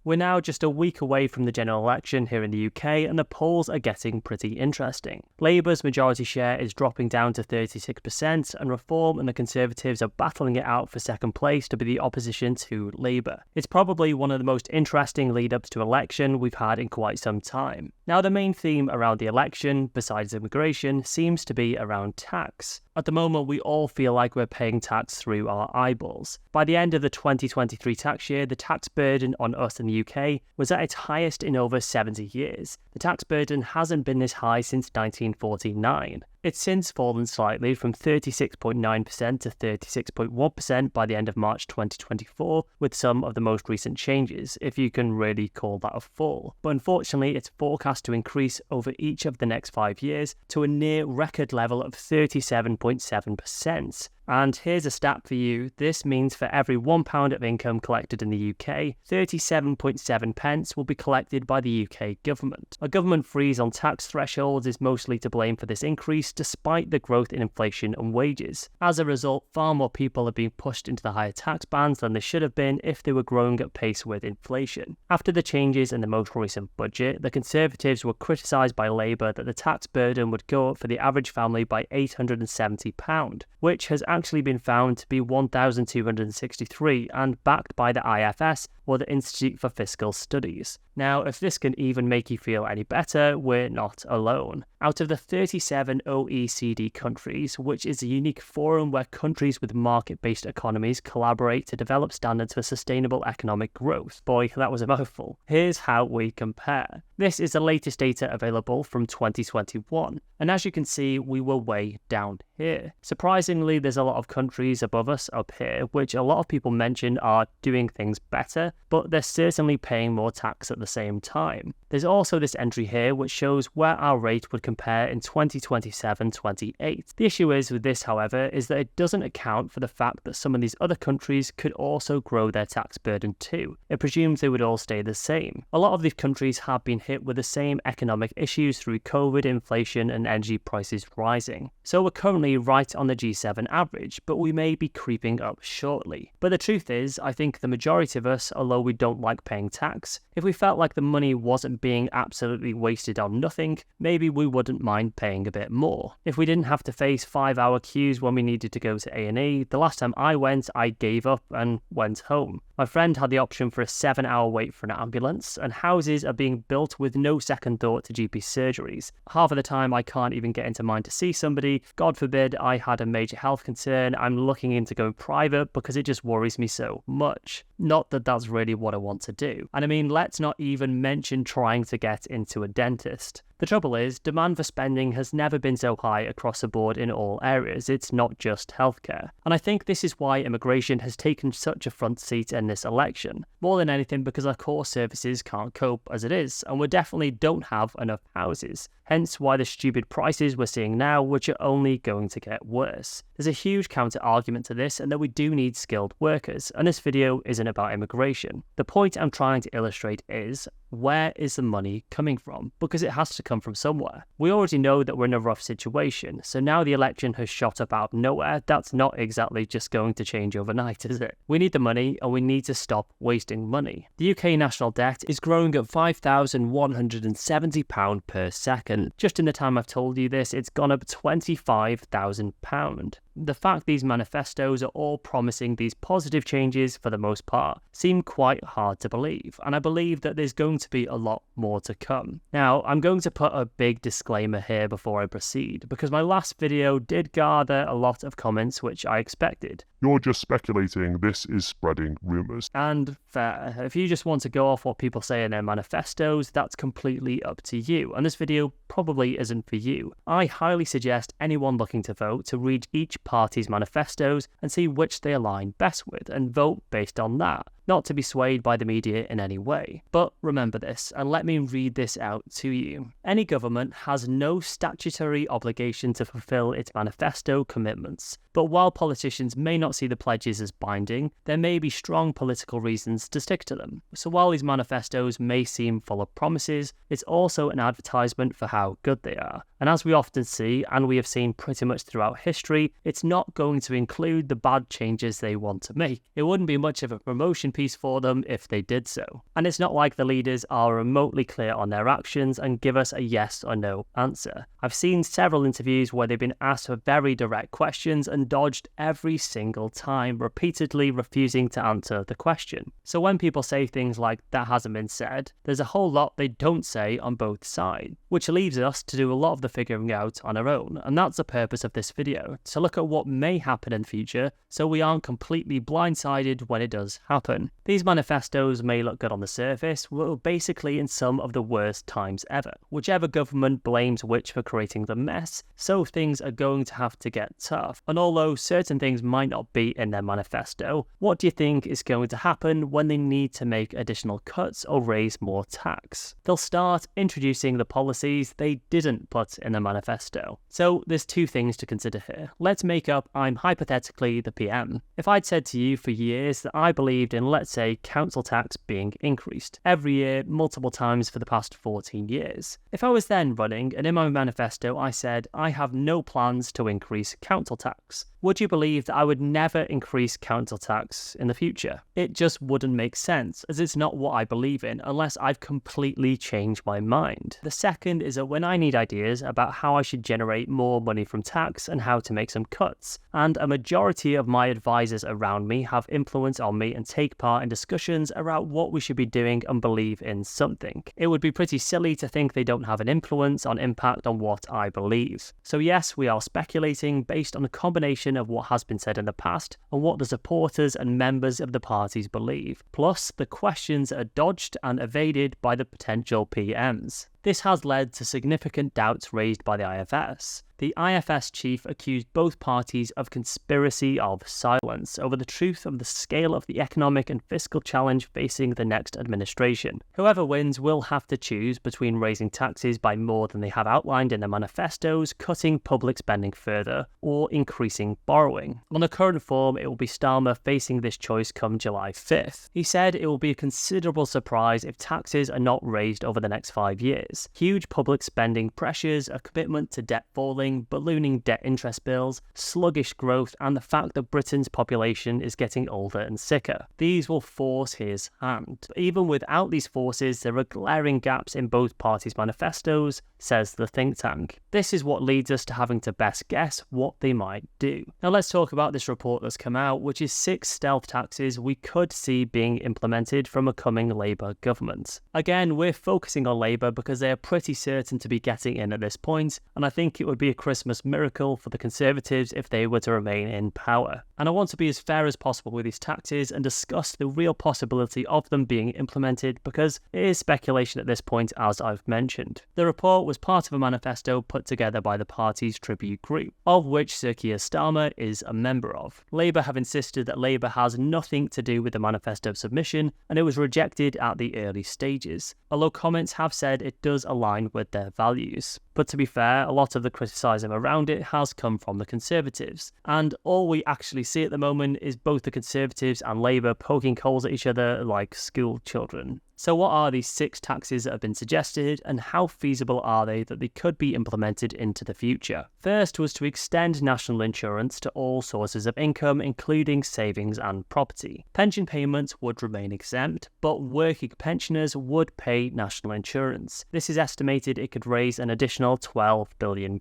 We're now just a week away from the general election here in the UK, and the polls are getting pretty interesting. Labour's majority share is dropping down to 36%, and Reform and the Conservatives are battling it out for second place to be the opposition to Labour. It's probably one of the most interesting lead-ups to election we've had in quite some time. Now, the main theme around the election, besides immigration, seems to be around tax. At the moment, we all feel like we're paying tax through our eyeballs. By the end of the 2023 tax year, the tax burden on us in the UK was at its highest in over 70 years. The tax burden hasn't been this high since 1949. It's since fallen slightly from 36.9% to 36.1% by the end of March 2024, with some of the most recent changes, if you can really call that a fall. But unfortunately, it's forecast to increase over each of the next 5 years to a near record level of 37.7%. And here's a stat for you. This means for every £1 of income collected in the UK, 37.7 pence will be collected by the UK government. A government freeze on tax thresholds is mostly to blame for this increase, despite the growth in inflation and wages. As a result, far more people are being pushed into the higher tax bands than they should have been if they were growing at pace with inflation. After the changes in the most recent budget, the Conservatives were criticised by Labour that the tax burden would go up for the average family by £870, which has actually been found to be £1,263 and backed by the IFS, or the Institute for Fiscal Studies. Now, if this can even make you feel any better, we're not alone. Out of the 37 OECD countries, which is a unique forum where countries with market-based economies collaborate to develop standards for sustainable economic growth. Boy, that was a mouthful. Here's how we compare. This is the latest data available from 2021, and as you can see, we were way down here. Surprisingly, there's a lot of countries above us up here, which a lot of people mention are doing things better, but they're certainly paying more tax at the same time. There's also this entry here which shows where our rate would compare in 2027-28. The issue is with this, however, is that it doesn't account for the fact that some of these other countries could also grow their tax burden too. It presumes they would all stay the same. A lot of these countries have been hit with the same economic issues through COVID, inflation, and energy prices rising. So we're currently right on the G7 average, but we may be creeping up shortly. But the truth is, I think the majority of us, although we don't like paying tax, if we felt like the money wasn't being absolutely wasted on nothing, maybe we wouldn't mind paying a bit more. If we didn't have to face 5-hour queues when we needed to go to A&E, the last time I went, I gave up and went home. My friend had the option for a 7-hour wait for an ambulance, and houses are being built with no second thought to GP surgeries. Half of the time I can't even get into mind to see somebody. God forbid I had a major health concern, I'm looking into going private because it just worries me so much. Not that that's really what I want to do. And I mean, let's not even mention trying to get into a dentist. The trouble is, demand for spending has never been so high across the board in all areas. It's not just healthcare. And I think this is why immigration has taken such a front seat in this election. More than anything because our core services can't cope as it is, and we definitely don't have enough houses. Hence why the stupid prices we're seeing now, which are only going to get worse. There's a huge counter argument to this, and that we do need skilled workers, and this video isn't about immigration. The point I'm trying to illustrate is, where is the money coming from? Because it has to come from somewhere. We already know that we're in a rough situation, so now the election has shot up out of nowhere. That's not exactly just going to change overnight, is it? We need the money, and we need to stop wasting money. The UK national debt is growing at £5,170 per second. Just in the time I've told you this, it's gone up £25,000. The fact these manifestos are all promising these positive changes for the most part seem quite hard to believe, and I believe that there's going to be a lot more to come. Now, I'm going to put a big disclaimer here before I proceed, because my last video did gather a lot of comments which I expected. You're just speculating, this is spreading rumours. And fair, if you just want to go off what people say in their manifestos, that's completely up to you, and this video probably isn't for you. I highly suggest anyone looking to vote to read each party's manifestos and see which they align best with, and vote based on that, not to be swayed by the media in any way. But remember this, and let me read this out to you. Any government has no statutory obligation to fulfil its manifesto commitments, but while politicians may not see the pledges as binding, there may be strong political reasons to stick to them. So while these manifestos may seem full of promises, it's also an advertisement for how good they are. And as we often see, and we have seen pretty much throughout history, it's not going to include the bad changes they want to make. It wouldn't be much of a promotion piece for them if they did so. And it's not like the leaders are remotely clear on their actions and give us a yes or no answer. I've seen several interviews where they've been asked for very direct questions and dodged every single time, repeatedly refusing to answer the question. So when people say things like that hasn't been said, there's a whole lot they don't say on both sides, which leaves us to do a lot of the figuring out on our own. And that's the purpose of this video, to look at what may happen in the future so we aren't completely blindsided when it does happen. These manifestos may look good on the surface, but we're basically in some of the worst times ever. Whichever government blames which for creating the mess, so things are going to have to get tough. And although certain things might not be in their manifesto, what do you think is going to happen when they need to make additional cuts or raise more tax? They'll start introducing the policies they didn't put in the manifesto. So there's two things to consider here. Let's make up I'm hypothetically the PM. If I'd said to you for years that I believed in, let's say, council tax being increased every year, multiple times for the past 14 years. If I was then running and in my manifesto I said I have no plans to increase council tax, would you believe that I would never increase council tax in the future? It just wouldn't make sense, as it's not what I believe in unless I've completely changed my mind. The second is that when I need ideas about how I should generate more money from tax and how to make some cuts, and a majority of my advisors around me have influence on me and take part in discussions around what we should be doing and believe in something, it would be pretty silly to think they don't have an influence on impact on what I believe. So yes, we are speculating based on a combination of what has been said in the past and what the supporters and members of the parties believe, plus the questions are dodged and evaded by the potential PMs. This has led to significant doubts raised by the IFS. The IFS chief accused both parties of conspiracy of silence over the truth of the scale of the economic and fiscal challenge facing the next administration. Whoever wins will have to choose between raising taxes by more than they have outlined in their manifestos, cutting public spending further, or increasing borrowing. On the current form, it will be Starmer facing this choice come July 5th. He said it will be a considerable surprise if taxes are not raised over the next 5 years. Huge public spending pressures, a commitment to debt falling, ballooning debt interest bills, sluggish growth, and the fact that Britain's population is getting older and sicker. These will force his hand. But even without these forces, there are glaring gaps in both parties' manifestos, says the think tank. This is what leads us to having to best guess what they might do. Now let's talk about this report that's come out, which is 6 stealth taxes we could see being implemented from a coming Labour government. Again, we're focusing on Labour because they are pretty certain to be getting in at this point, and I think it would be a Christmas miracle for the Conservatives if they were to remain in power. And I want to be as fair as possible with these taxes and discuss the real possibility of them being implemented because it is speculation at this point, as I've mentioned. The report was part of a manifesto put together by the party's tribute group, of which Sir Keir Starmer is a member of. Labour have insisted that Labour has nothing to do with the manifesto submission and it was rejected at the early stages, although comments have said it does align with their values. But to be fair, a lot of the criticism around it has come from the Conservatives, and all we actually see at the moment is both the Conservatives and Labour poking holes at each other like school children. So what are these 6 taxes that have been suggested and how feasible are they that they could be implemented into the future? First was to extend national insurance to all sources of income, including savings and property. Pension payments would remain exempt, but working pensioners would pay national insurance. This is estimated it could raise an additional £12 billion.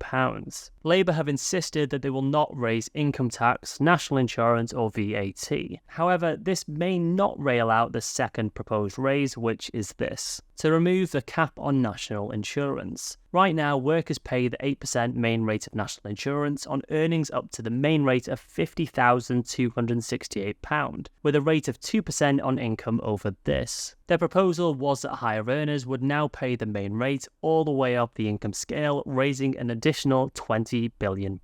Labour have insisted that they will not raise income tax, national insurance or VAT. However, this may not rail out the second proposed raise, which is this: to remove the cap on national insurance. Right now, workers pay the 8% main rate of national insurance on earnings up to the main rate of £50,268, with a rate of 2% on income over this. Their proposal was that higher earners would now pay the main rate all the way up the income scale, raising an additional £20 billion.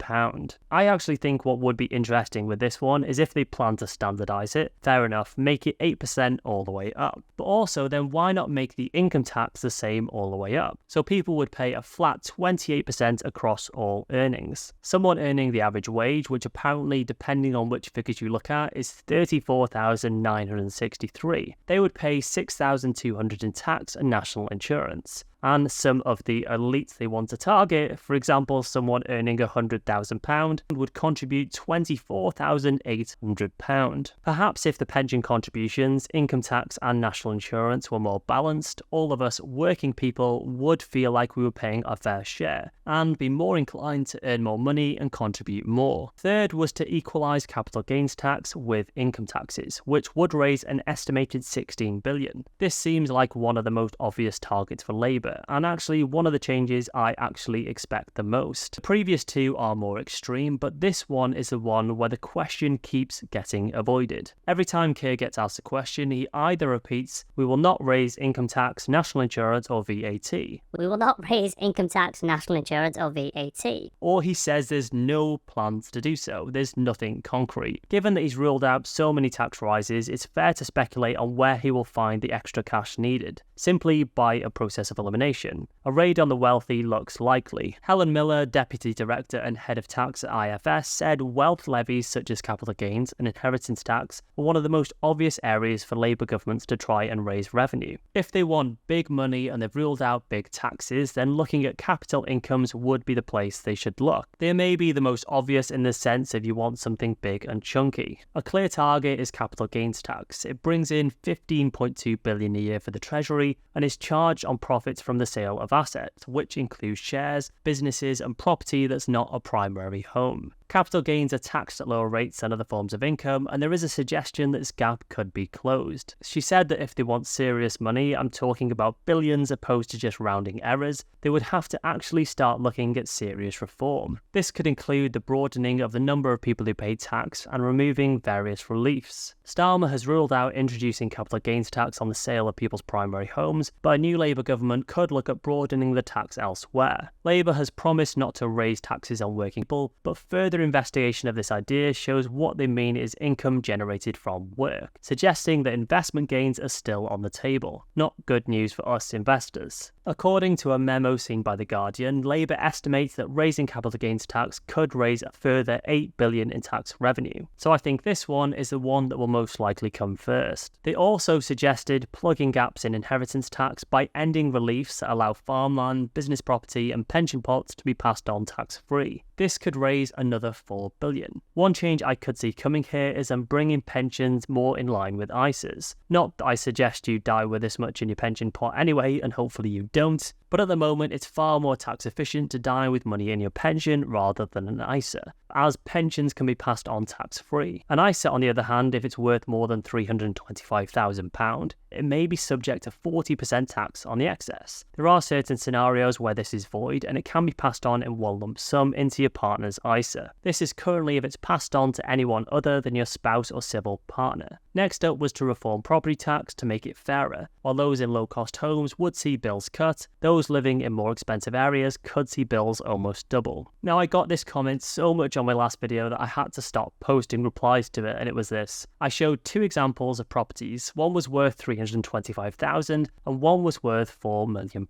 I actually think what would be interesting with this one is if they plan to standardise it. Fair enough, make it 8% all the way up. But also, then why not make the income tax the same all the way up? So people would pay a flat 28% across all earnings. Someone earning the average wage, which apparently, depending on which figures you look at, is $34,963. They would pay $6,200 in tax and national insurance. and some of the elites they want to target, for example someone earning £100,000, would contribute £24,800. Perhaps if the pension contributions, income tax and national insurance were more balanced, all of us working people would feel like we were paying our fair share and be more inclined to earn more money and contribute more. Third was to equalise capital gains tax with income taxes, which would raise an estimated $16 billion. This seems like one of the most obvious targets for Labour, and actually one of the changes I actually expect the most. The previous two are more extreme, but this one is the one where the question keeps getting avoided. Every time Keir gets asked a question, he either repeats, "We will not raise income tax, national insurance or VAT." We will not raise income tax, national insurance or VAT. Or he says there's no plans to do so. There's nothing concrete. Given that he's ruled out so many tax rises, it's fair to speculate on where he will find the extra cash needed, simply by a process of elimination. A raid on the wealthy looks likely. Helen Miller, Deputy Director and Head of Tax at IFS, said wealth levies such as capital gains and inheritance tax are one of the most obvious areas for Labour governments to try and raise revenue. If they want big money and they've ruled out big taxes, then looking at capital incomes would be the place they should look. They may be the most obvious in the sense if you want something big and chunky. A clear target is capital gains tax. It brings in $15.2 billion a year for the Treasury and is charged on profits from the sale of assets, which includes shares, businesses and property that's not a primary home. Capital gains are taxed at lower rates than other forms of income, and there is a suggestion that this gap could be closed. She said that if they want serious money, I'm talking about billions opposed to just rounding errors, they would have to actually start looking at serious reform. This could include the broadening of the number of people who pay tax and removing various reliefs. Starmer has ruled out introducing capital gains tax on the sale of people's primary homes, but a new Labour government could look at broadening the tax elsewhere. Labour has promised not to raise taxes on working people, but further investigation of this idea shows what they mean is income generated from work, suggesting that investment gains are still on the table. Not good news for us investors. According to a memo seen by The Guardian, Labour estimates that raising capital gains tax could raise a further $8 billion in tax revenue. So I think this one is the one that will most likely come first. They also suggested plugging gaps in inheritance tax by ending reliefs that allow farmland, business property and pension pots to be passed on tax-free. This could raise another $4 billion. One change I could see coming here is bringing pensions more in line with ISAs. Not that I suggest you die with this much in your pension pot anyway, and hopefully you don't, but at the moment it's far more tax efficient to die with money in your pension rather than an ISA, as pensions can be passed on tax-free. An ISA, on the other hand, if it's worth more than £325,000, it may be subject to 40% tax on the excess. There are certain scenarios where this is void, and it can be passed on in one lump sum into your partner's ISA. This is currently if it's passed on to anyone other than your spouse or civil partner. Next up was to reform property tax to make it fairer. While those in low-cost homes would see bills cut, those living in more expensive areas could see bills almost double. Now, I got this comment so much on my last video that I had to stop posting replies to it, and it was this. I showed two examples of properties. One was worth $325,000 and one was worth £4 million,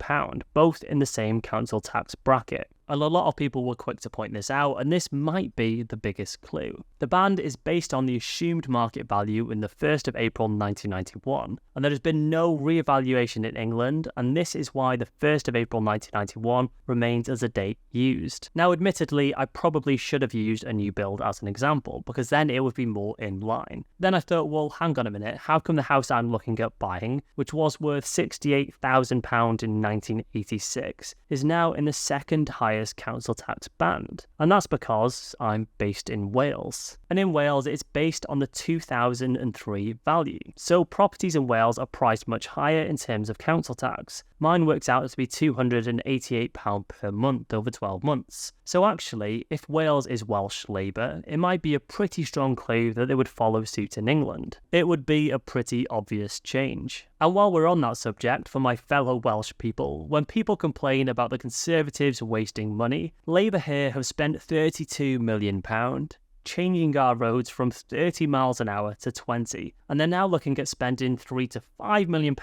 both in the same council tax bracket. And a lot of people were quick to point this out, and this might be the biggest clue. The band is based on the assumed market value in the 1st of April 1991, and there has been no re-evaluation in England, and this is why the 1st of April 1991 remains as a date used. Now, admittedly, I probably should have used a new build as an example, because then it would be more in line. Then I thought, well, hang on a minute, how come the house I'm looking at buying, which was worth £68,000 in 1986, is now in the second highest council tax band? And that's because I'm based in Wales. And in Wales, it's based on the 2003 value. So properties in Wales are priced much higher in terms of council tax. Mine works out to be £288 per month over 12 months. So actually, if Wales is Welsh Labour, it might be a pretty strong clue that they would follow suit in England. It would be a pretty obvious change. And while we're on that subject, for my fellow Welsh people, when people complain about the Conservatives wasting money, Labour here have spent £32 million changing our roads from 30 miles an hour to 20, and they're now looking at spending £3 to £5 million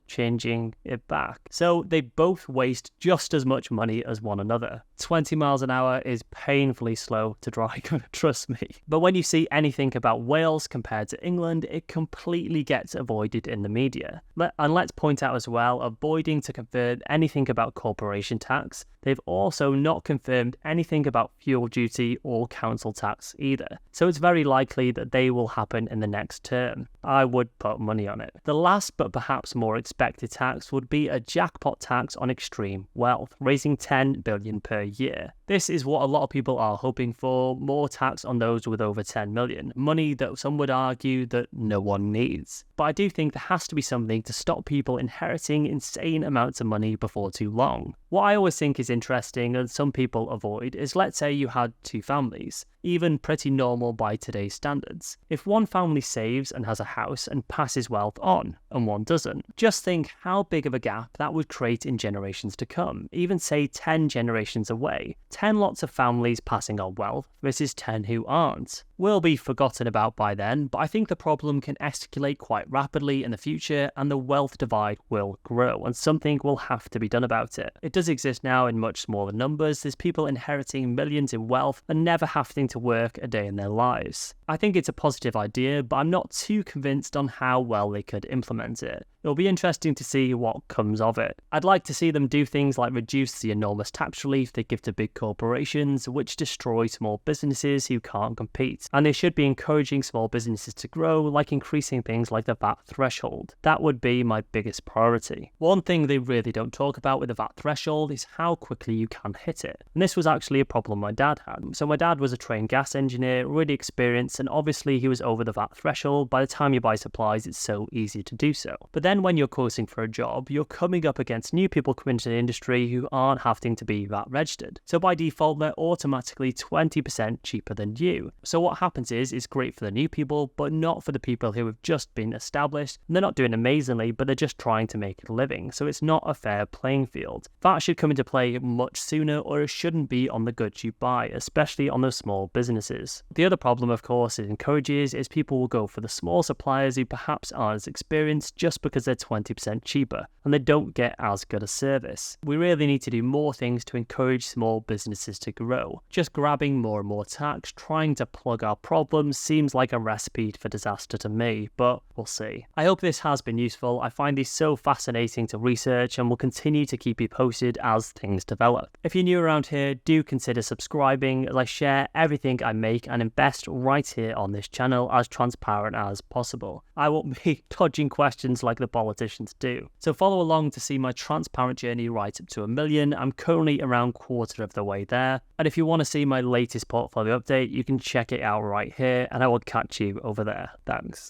changing it back. So they both waste just as much money as one another. 20 miles an hour is painfully slow to drive, trust me. But when you see anything about Wales compared to England, it completely gets avoided in the media. And let's point out as well, avoiding to confirm anything about corporation tax. They've also not confirmed anything about fuel duty or council tax either. So it's very likely that they will happen in the next term. I would put money on it. The last but perhaps more expected tax would be a jackpot tax on extreme wealth, raising $10 billion per year. This is what a lot of people are hoping for, more tax on those with over 10 million, money that some would argue that no one needs. But I do think there has to be something to stop people inheriting insane amounts of money before too long. What I always think is interesting and some people avoid is, let's say you had two families, even pretty normal by today's standards. If one family saves and has a house and passes wealth on, and one doesn't, just think how big of a gap that would create in generations to come, even say 10 generations away. 10 lots of families passing on wealth versus 10 who aren't. Will be forgotten about by then, but I think the problem can escalate quite rapidly in the future and the wealth divide will grow and something will have to be done about it. It does exist now in much smaller numbers. There's people inheriting millions in wealth and never having to work a day in their lives. I think it's a positive idea, but I'm not too convinced on how well they could implement it. It'll be interesting to see what comes of it. I'd like to see them do things like reduce the enormous tax relief they give to big corporations, which destroy small businesses who can't compete. And they should be encouraging small businesses to grow, like increasing things like the VAT threshold. That would be my biggest priority. One thing they really don't talk about with the VAT threshold is how quickly you can hit it. And this was actually a problem my dad had. So my dad was a trained gas engineer, really experienced, and obviously he was over the VAT threshold. By the time you buy supplies, it's so easy to do so. But then when you're coursing for a job, you're coming up against new people coming into the industry who aren't having to be VAT registered. So by default, they're automatically 20% cheaper than you. So what happens is, it's great for the new people, but not for the people who have just been established. And they're not doing amazingly, but they're just trying to make a living. So it's not a fair playing field. VAT should come into play much sooner, or it shouldn't be on the goods you buy, especially on those small businesses. The other problem, of course, it encourages is people will go for the small suppliers who perhaps aren't as experienced just because they're 20% cheaper and they don't get as good a service. We really need to do more things to encourage small businesses to grow. Just grabbing more and more tax, trying to plug our problems seems like a recipe for disaster to me, but we'll see. I hope this has been useful. I find these so fascinating to research and will continue to keep you posted as things develop. If you're new around here, do consider subscribing as I share everything I make and invest right here on this channel as transparent as possible. I won't be dodging questions like the politicians do. So follow along to see my transparent journey right up to 1 million. I'm currently around quarter of the way there. And if you want to see my latest portfolio update, you can check it out right here and I will catch you over there. Thanks.